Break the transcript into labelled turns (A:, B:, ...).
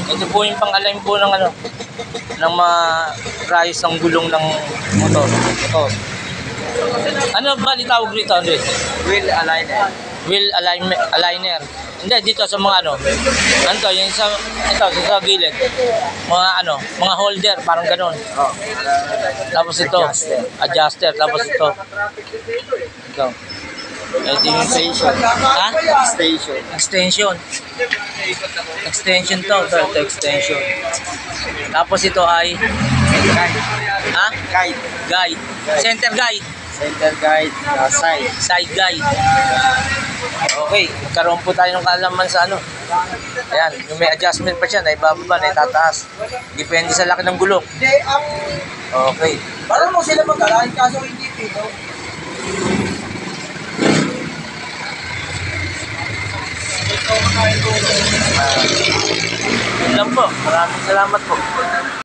A: Ito po yung pang-align po ng ano, ng mga rayos ng gulong ng motor. Ito. Ano ba tawag rito, Andre?
B: Wheel aligner.
A: Wheel aligner. Hindi, dito sa mga ano. Ano to, yung sa gilid. Mga ano, mga holder, parang ganun.
B: Oh.
A: Tapos ito, adjuster. Tapos ito. Ito. Ito yung
B: Station.
A: ha?
B: Station.
A: Extension. Extension to. Ito extension. Tapos ito ay
B: Guide.
A: ha?
B: Guide.
A: Guide. Center guide.
B: Center guide. Side.
A: Side guide. Okay, nagkaroon po tayo ng kaalaman sa ano. Ayan, yung may adjustment pa siya, naibababa, naitataas. Depende sa laki ng gulong.
B: Hindi,
A: Okay.
B: parang mo sila mag-align kaso hindi dito.
A: Yun lang po. Maraming salamat po.